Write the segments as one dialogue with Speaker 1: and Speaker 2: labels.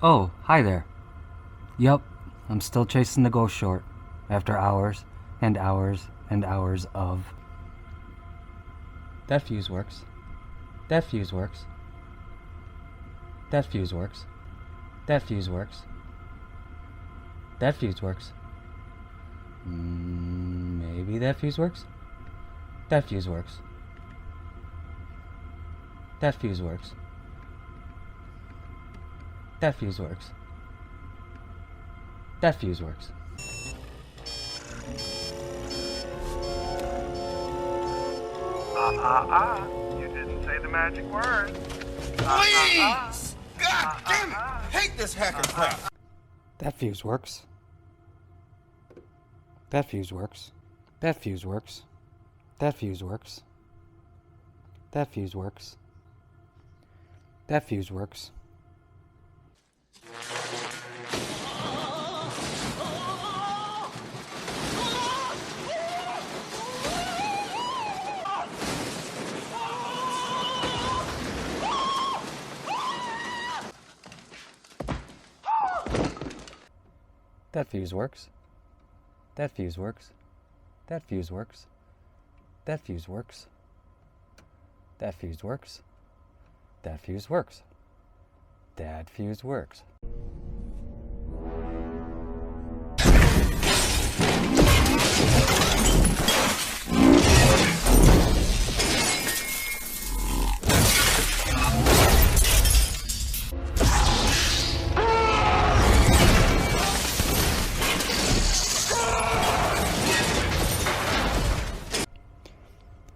Speaker 1: Oh, hi there. Yup, I'm still chasing the ghost short after hours and hours and hours of. That fuse works. That fuse works. That fuse works. That fuse works. That fuse works. Maybe that fuse works? That fuse works. That fuse works. That fuse works. That fuse works.
Speaker 2: You didn't say the magic word.
Speaker 3: Please! God damn it! Hate this hacking crap!
Speaker 1: That fuse works. That fuse works. That fuse works. That fuse works. That fuse works. That fuse works. That fuse works. That fuse works. That fuse works. That fuse works. That fuse works. That fuse works. That fuse works.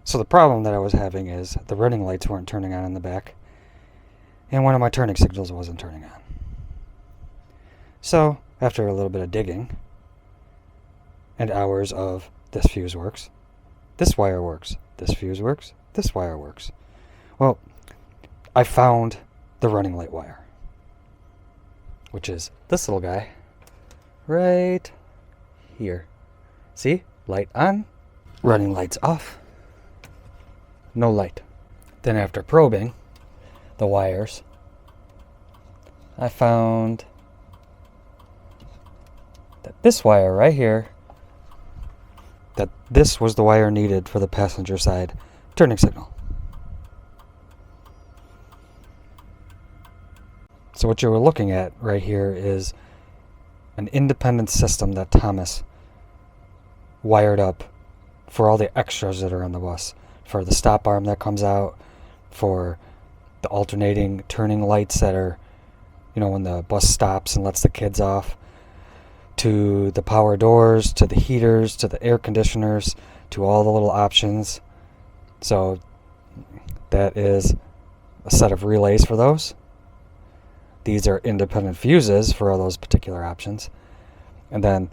Speaker 1: So the problem that I was having is the running lights weren't turning on in the back, and one of my turning signals wasn't turning on. So, after a little bit of digging, and hours of this fuse works, this wire works, this fuse works, this wire works. Well, I found the running light wire, which is this little guy right here. See? Light on, running lights off. No light. Then after probing the wires, I found that this wire right here, that this was the wire needed for the passenger side turning signal. So what you were looking at right here is an independent system that Thomas wired up for all the extras that are on the bus. For the stop arm that comes out, for the alternating turning lights that are, when the bus stops and lets the kids off, to the power doors, to the heaters, to the air conditioners, to all the little options. So that is a set of relays for those. These are independent fuses for all those particular options. And then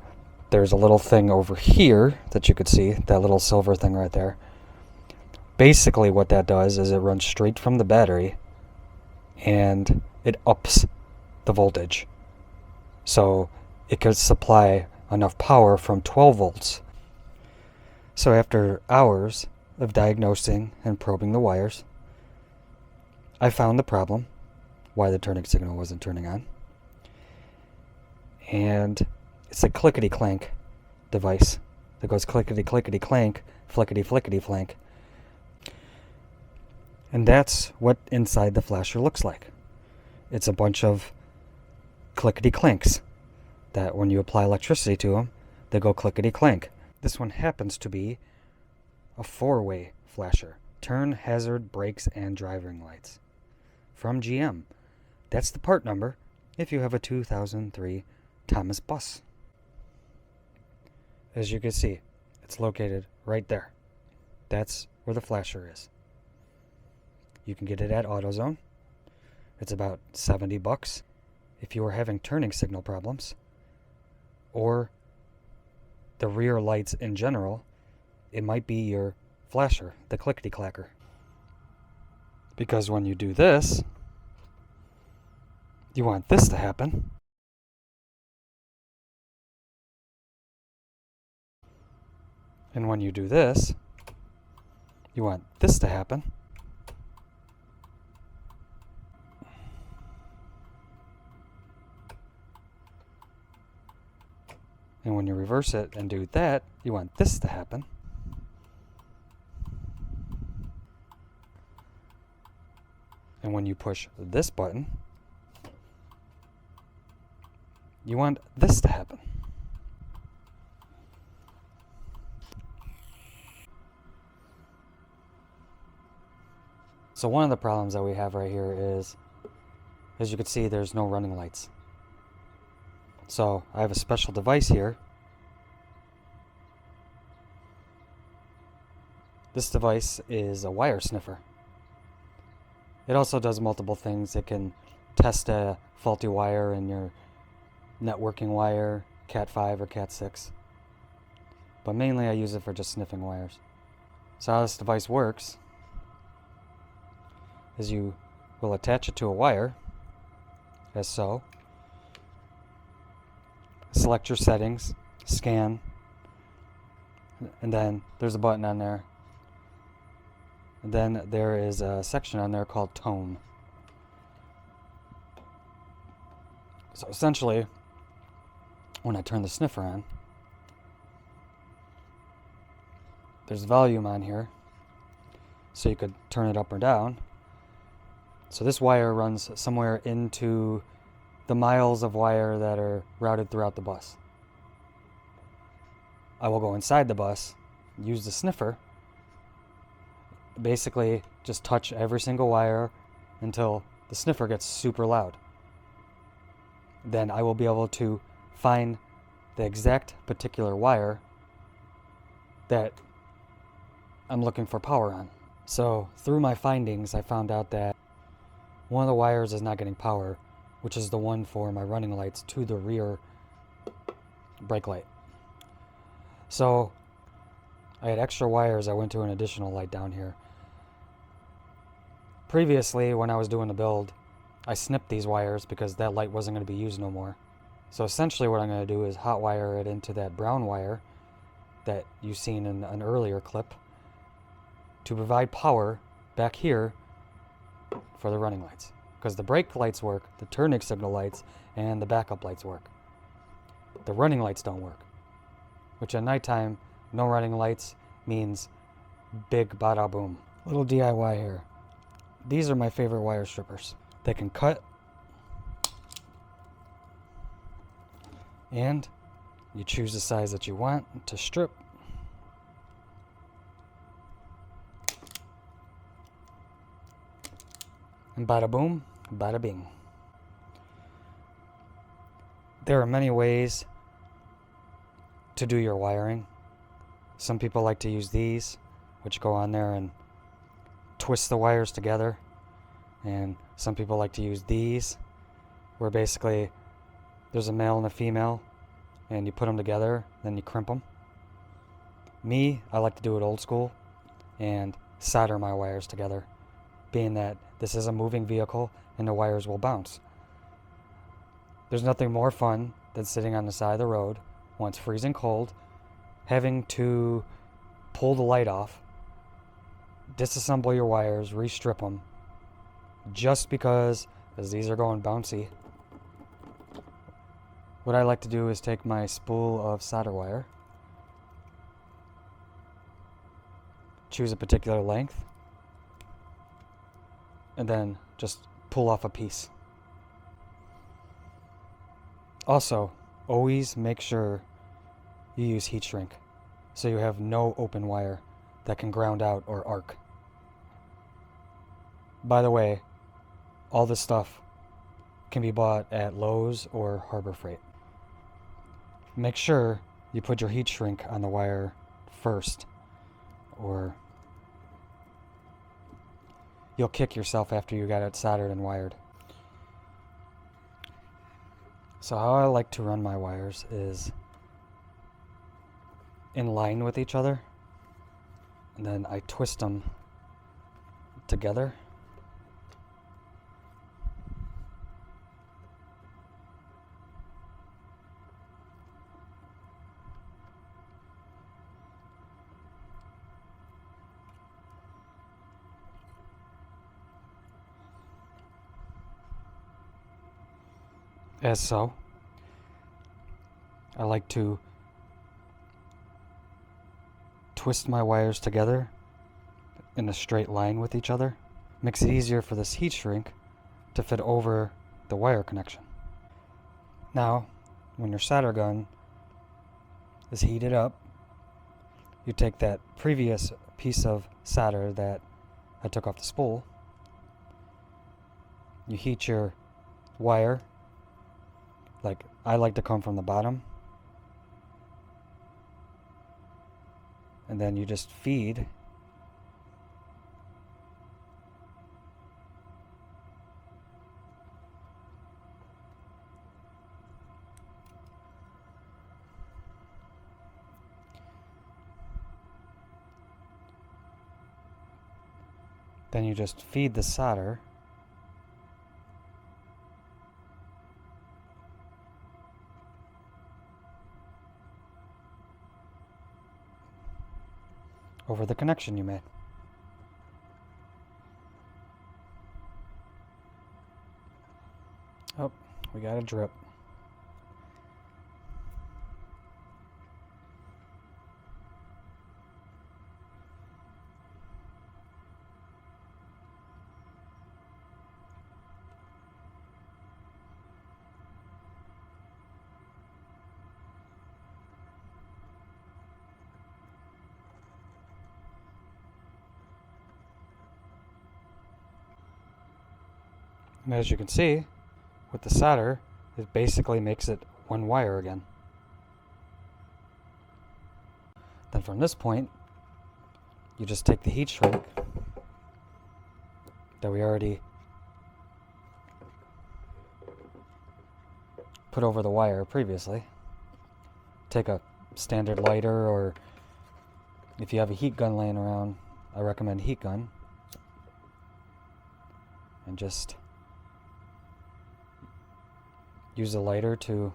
Speaker 1: there's a little thing over here that you could see, that little silver thing right there. Basically what that does is it runs straight from the battery and it ups the voltage. So it could supply enough power from 12 volts. So after hours of diagnosing and probing the wires, I found the problem, why the turning signal wasn't turning on. And it's a clickety-clank device that goes clickety-clickety-clank, flickety-flickety-flank. And that's what inside the flasher looks like. It's a bunch of clickety-clanks that when you apply electricity to them, they go clickety-clank. This one happens to be a 4-way flasher. Turn, hazard, brakes, and driving lights. From GM. That's the part number if you have a 2003 Thomas bus. As you can see, it's located right there. That's where the flasher is. You can get it at AutoZone. It's about $70. If you are having turning signal problems, or the rear lights in general, it might be your flasher, the clickety-clacker. Because when you do this, you want this to happen. And when you do this, you want this to happen. And when you reverse it and do that, you want this to happen. And when you push this button, you want this to happen. So one of the problems that we have right here is, as you can see, there's no running lights. So I have a special device here. This device is a wire sniffer. It also does multiple things. It can test a faulty wire in your networking wire, Cat 5 or Cat 6. But mainly I use it for just sniffing wires. So how this device works is you will attach it to a wire, as so. Select your settings, scan, and then there's a button on there. And then there is a section on there called tone. So essentially, when I turn the sniffer on, there's volume on here, so you could turn it up or down. So this wire runs somewhere into the miles of wire that are routed throughout the bus. I will go inside the bus, use the sniffer, basically just touch every single wire until the sniffer gets super loud. Then I will be able to find the exact particular wire that I'm looking for power on. So through my findings, I found out that one of the wires is not getting power, which is the one for my running lights to the rear brake light. So I had extra wires. I went to an additional light down here. Previously, when I was doing the build, I snipped these wires because that light wasn't going to be used no more. So essentially what I'm going to do is hot wire it into that brown wire that you've seen in an earlier clip to provide power back here for the running lights. Because the brake lights work, the turning signal lights, and the backup lights work. The running lights don't work. Which at nighttime, no running lights means big bada boom. Little DIY here. These are my favorite wire strippers. They can cut, and you choose the size that you want to strip. And bada boom, bada bing. There are many ways to do your wiring. Some people like to use these, which go on there and twist the wires together. And some people like to use these, where basically there's a male and a female, and you put them together, then you crimp them. Me, I like to do it old school and solder my wires together, being that this is a moving vehicle and the wires will bounce. There's nothing more fun than sitting on the side of the road when it's freezing cold, having to pull the light off, disassemble your wires, restrip them, just because, as these are going bouncy. What I like to do is take my spool of solder wire, choose a particular length, and then just pull off a piece. Also, always make sure you use heat shrink so you have no open wire that can ground out or arc. By the way, all this stuff can be bought at Lowe's or Harbor Freight. Make sure you put your heat shrink on the wire first, or you'll kick yourself after you got it soldered and wired. So how I like to run my wires is in line with each other, and then I twist them together. As so. I like to twist my wires together in a straight line with each other. Makes it easier for this heat shrink to fit over the wire connection. Now, when your solder gun is heated up, you take that previous piece of solder that I took off the spool, you heat your wire, like I like to come from the bottom, and then you just feed the solder over the connection you made. Oh, we got a drip. And as you can see, with the solder, it basically makes it one wire again. Then from this point, you just take the heat shrink that we already put over the wire previously. Take a standard lighter, or if you have a heat gun laying around, I recommend a heat gun. And just use a lighter to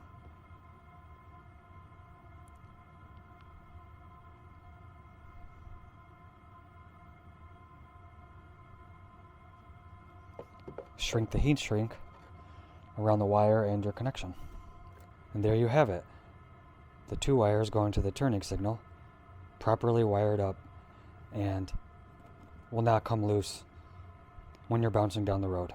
Speaker 1: shrink the heat shrink around the wire and your connection. And there you have it. The two wires going to the turning signal, properly wired up, and will not come loose when you're bouncing down the road.